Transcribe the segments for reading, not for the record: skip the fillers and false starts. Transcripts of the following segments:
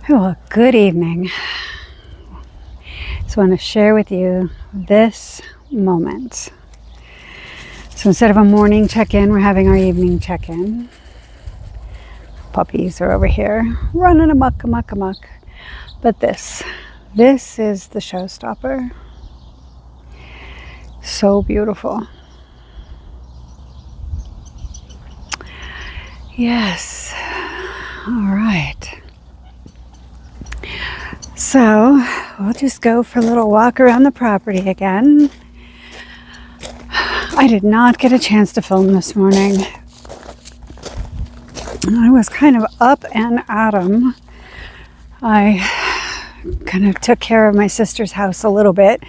Well, good evening. So I want to share with you this moment. So instead of a morning check-in, we're having our evening check-in. Puppies are over here running amok. But this is the showstopper. So beautiful. Yes. All right. So we'll just go for a little walk around the property again. I did not get a chance to film this morning. I was kind of up and at 'em. I kind of took care of my sister's house a little bit,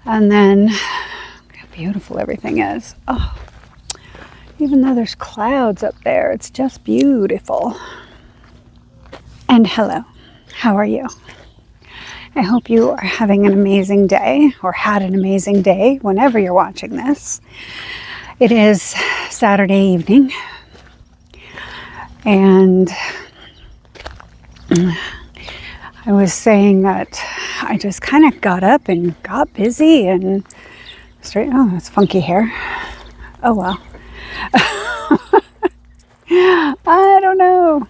and then how beautiful everything is. Oh, even though there's clouds up there, it's just beautiful. And hello, how are you? I hope you are having an amazing day, or had an amazing day whenever you're watching this. It is Saturday evening, and I was saying that I just kind of got up and got busy and oh, that's funky hair. Oh well. I don't know.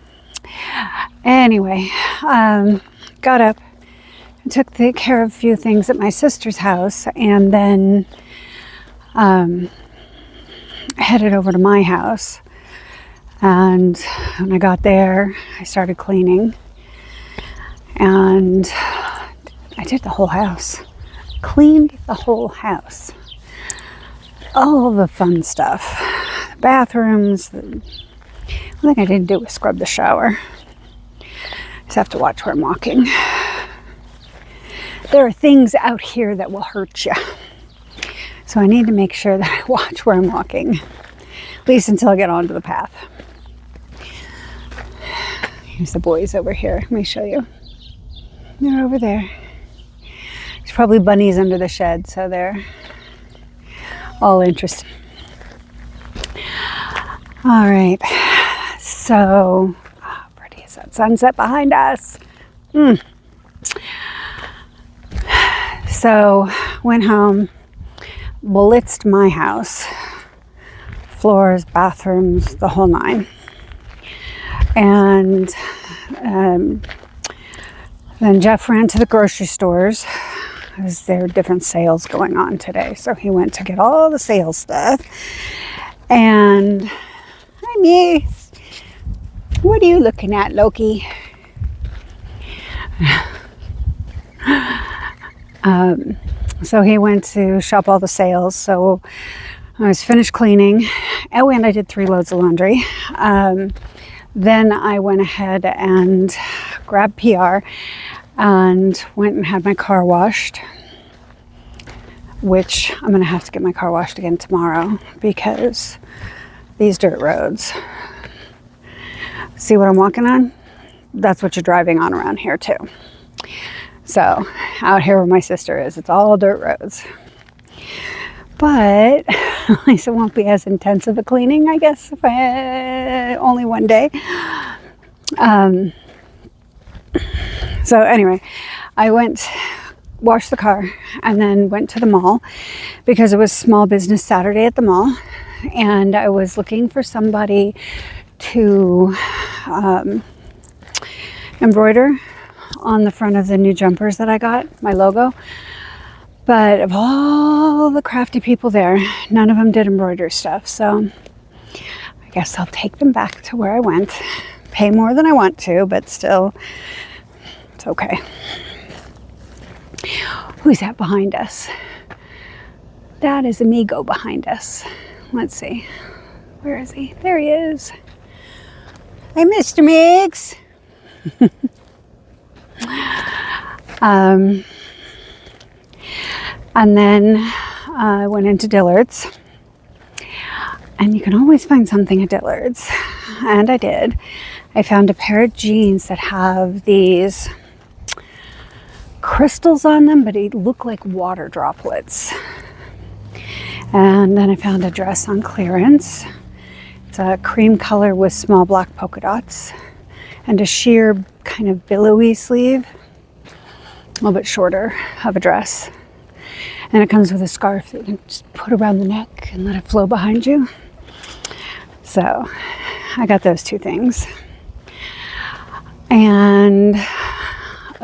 Anyway, got up, took care of a few things at my sister's house, and then headed over to my house. And when I got there, I started cleaning, and I did the whole house. Cleaned the whole house. All the fun stuff. Bathrooms. The only thing I didn't do was scrub the shower. Just have to watch where I'm walking. There are things out here that will hurt you. So I need to make sure that I watch where I'm walking. At least until I get onto the path. Here's the boys over here. Let me show you. They're over there. There's probably bunnies under the shed, so they're all interested. All right. So, how pretty is that sunset behind us? So, went home, blitzed my house, floors, bathrooms, the whole nine. And then Jeff ran to the grocery stores because there are different sales going on today. So he went to get all the sales stuff. And, hi Miss, what are you looking at, Loki? So he went to shop all the sales. So I was finished cleaning. Oh, and I did 3 loads of laundry. Then I went ahead and grabbed PR and went and had my car washed, which I'm going to have to get my car washed again tomorrow because these dirt roads. See what I'm walking on? That's what you're driving on around here too. So out here where my sister is, it's all dirt roads. But at least it won't be as intensive a cleaning, I guess, if I only one day. So anyway, I washed the car, and then went to the mall because it was Small Business Saturday at the mall, and I was looking for somebody to embroider on the front of the new jumpers that I got, my logo. But of all the crafty people there, none of them did embroidery stuff. So I guess I'll take them back to where I went. Pay more than I want to, but still, it's okay. Who's that behind us? That is Amigo behind us. Let's see. Where is he? There he is. Hey, Mr. Miggs. And then I went into Dillard's, and you can always find something at Dillard's, and I did. I found a pair of jeans that have these crystals on them, but they look like water droplets. And then I found a dress on clearance. It's a cream color with small black polka dots, and a sheer kind of billowy sleeve, a little bit shorter of a dress. And it comes with a scarf that you can just put around the neck and let it flow behind you. So I got those two things. And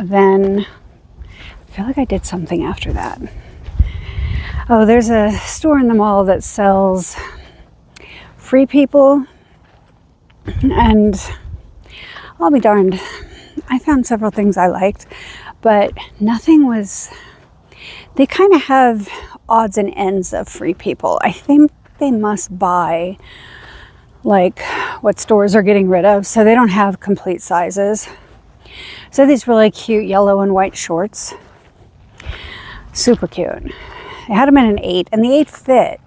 then I feel like I did something after that. Oh, there's a store in the mall that sells Free People, and I'll be darned, I found several things I liked, but nothing was, they kind of have odds and ends of Free People. I think they must buy like what stores are getting rid of, so they don't have complete sizes. So these really cute yellow and white shorts, super cute. I had them in an 8, and the 8 fit,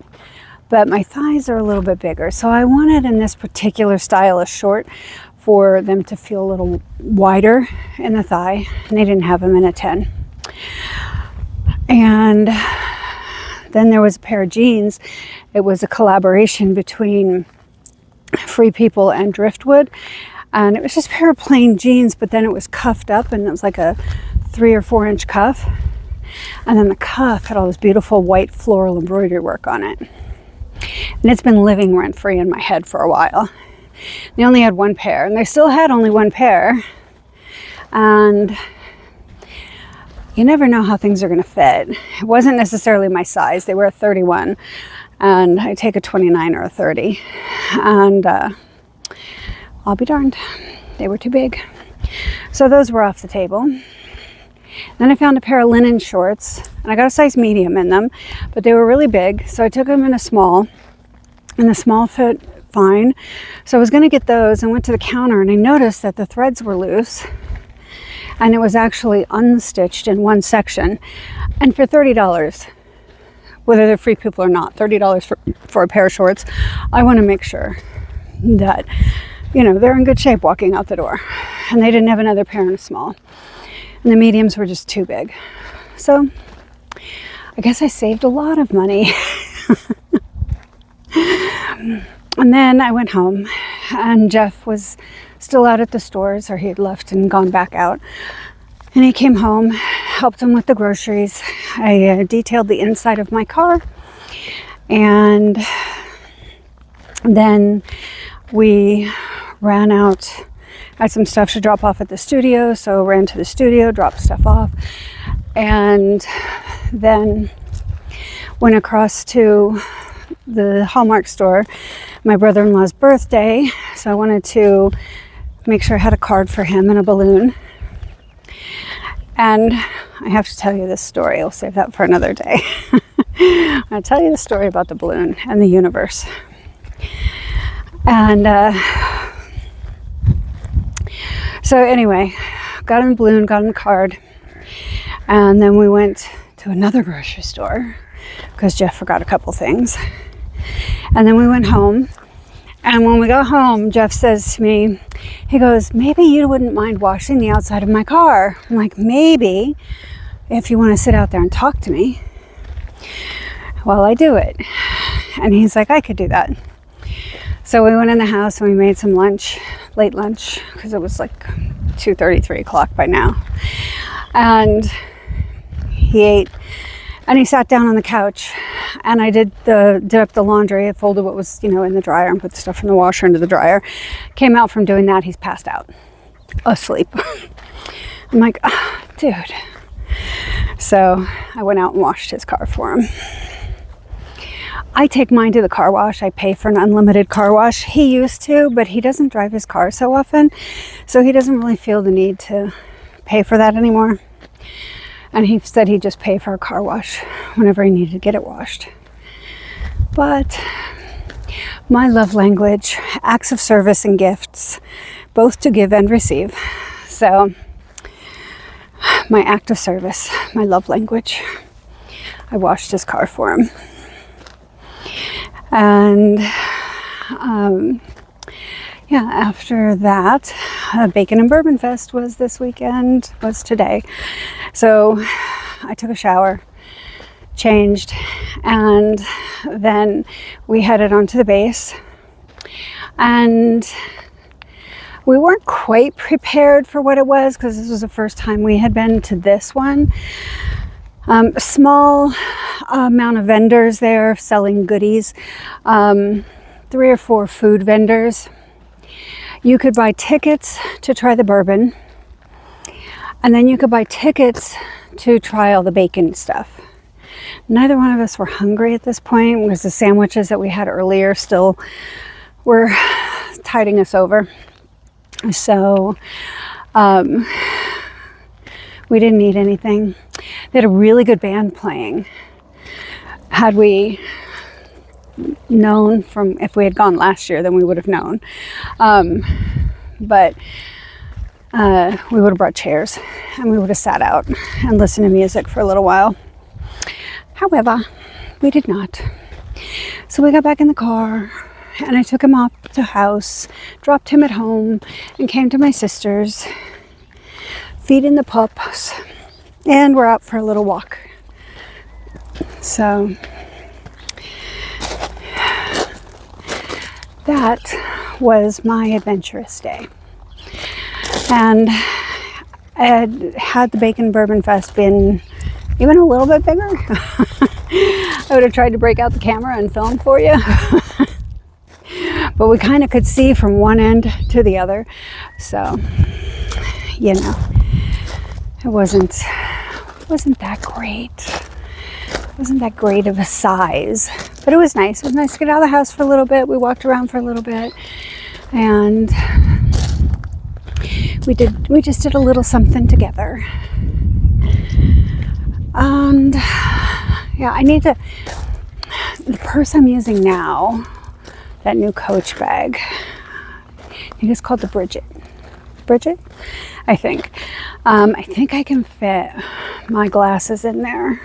but my thighs are a little bit bigger. So I wanted in this particular style of short for them to feel a little wider in the thigh, and they didn't have them in a 10. And then there was a pair of jeans. It was a collaboration between Free People and Driftwood, and it was just a pair of plain jeans, but then it was cuffed up, and it was like a 3 or 4 inch cuff, and then the cuff had all this beautiful white floral embroidery work on it. And it's been living rent free in my head for a while. They only had one pair, and they still had only one pair, and you never know how things are going to fit. It wasn't necessarily my size. They were a 31, and I take a 29 or a 30, and I'll be darned, they were too big. So those were off the table. Then I found a pair of linen shorts, and I got a size medium in them, but they were really big, so I took them in a small, and the small fit fine. So I was going to get those, and went to the counter, and I noticed that the threads were loose, and it was actually unstitched in one section. And for $30, whether they're Free People or not, $30 for a pair of shorts, I want to make sure that, you know, they're in good shape walking out the door. And they didn't have another pair in a small. And the mediums were just too big. So I guess I saved a lot of money. And then I went home, and Jeff was still out at the stores, or he had left and gone back out. And he came home, helped him with the groceries. I detailed the inside of my car, and then we ran out. I had some stuff to drop off at the studio, so ran to the studio, dropped stuff off, and then went across to the Hallmark store, my brother-in-law's birthday, so I wanted to make sure I had a card for him and a balloon. And I have to tell you this story. I'll save that for another day. I'll tell you the story about the balloon and the universe. And so anyway, got him the balloon, got him the card, and then we went to another grocery store because Jeff forgot a couple things. And then we went home, and when we got home, Jeff says to me, he goes, "Maybe you wouldn't mind washing the outside of my car." I'm like, "Maybe, if you want to sit out there and talk to me while I do it." And he's like, "I could do that." So we went in the house and we made some lunch, late lunch, because it was like 2:30, 3 o'clock by now. And he ate, and he sat down on the couch, and I did up the laundry. I folded what was, in the dryer, and put the stuff in the washer into the dryer. Came out from doing that, he's passed out, asleep. I'm like, oh, dude. So I went out and washed his car for him. I take mine to the car wash. I pay for an unlimited car wash. He used to, but he doesn't drive his car so often, so he doesn't really feel the need to pay for that anymore. And he said he'd just pay for a car wash whenever he needed to get it washed. But my love language, acts of service and gifts, both to give and receive. So my act of service, my love language, I washed his car for him. And after that, Bacon and Bourbon Fest was this weekend, was today. So I took a shower, changed, and then we headed onto the base. And We weren't quite prepared for what it was because this was the first time we had been to this one. A small amount of vendors there selling goodies, 3 or 4 food vendors. You could buy tickets to try the bourbon, and then you could buy tickets to try all the bacon stuff. Neither one of us were hungry at this point because the sandwiches that we had earlier still were tiding us over. So we didn't eat anything. They had a really good band playing. Had we known from, if we had gone last year, then we would have known. But we would have brought chairs and we would have sat out and listened to music for a little while. However, we did not. So we got back in the car and I took him up to the house, dropped him at home, and came to my sister's, feeding the pups, and we're out for a little walk. So that was my adventurous day. And had the Bacon Bourbon Fest been even a little bit bigger, I would have tried to break out the camera and film for you. But we kind of could see from one end to the other. So, you know, it wasn't that great. It wasn't that great of a size. But it was nice. It was nice to get out of the house for a little bit. We walked around for a little bit. And we just did a little something together. And yeah, the purse I'm using now, that new Coach bag, I think it's called the Bridget, I think I can fit my glasses in there,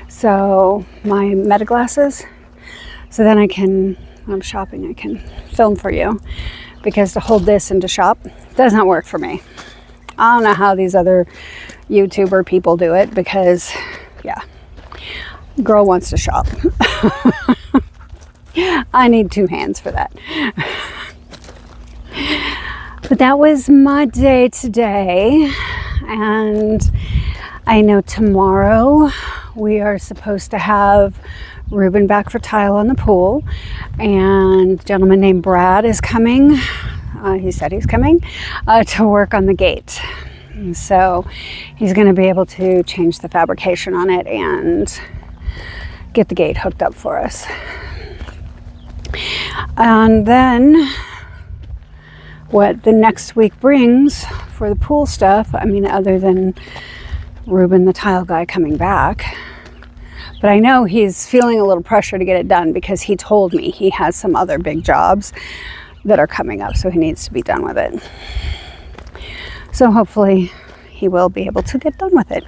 so my meta glasses, so then when I'm shopping, I can film for you, because to hold this and to shop does not work for me. I don't know how these other YouTuber people do it, because yeah, girl wants to shop. I need 2 hands for that. But that was my day today, and I know tomorrow we are supposed to have Ruben back for tile on the pool, and a gentleman named Brad is coming. He said he's coming to work on the gate. So he's going to be able to change the fabrication on it and get the gate hooked up for us. And then what the next week brings for the pool stuff, I mean, other than Ruben, the tile guy, coming back. But I know he's feeling a little pressure to get it done because he told me he has some other big jobs that are coming up, so he needs to be done with it. So hopefully he will be able to get done with it.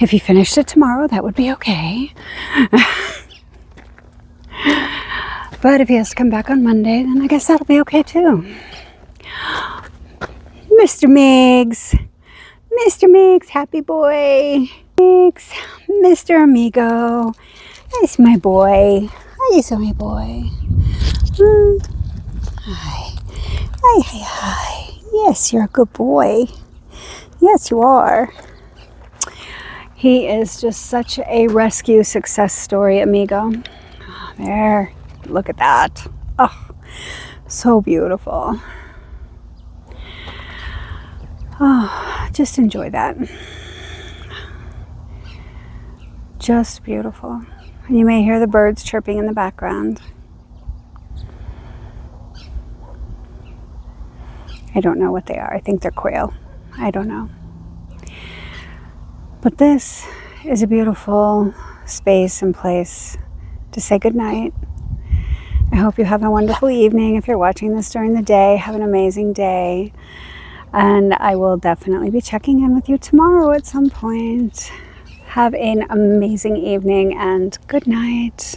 If he finished it tomorrow, that would be okay. But if he has to come back on Monday, then I guess that'll be okay too. Mr. Miggs, happy boy. Miggs, Mr. Amigo, that's my boy. He's my boy. Hi. Yes, you're a good boy. Yes, you are. He is just such a rescue success story, Amigo. Oh, there. Look at that. Oh, so beautiful. Oh, just enjoy that. Just beautiful. And you may hear the birds chirping in the background. I don't know what they are. I think they're quail. I don't know. But this is a beautiful space and place to say goodnight. I hope you have a wonderful evening. If you're watching this during the day, have an amazing day. And I will definitely be checking in with you tomorrow at some point. Have an amazing evening and good night.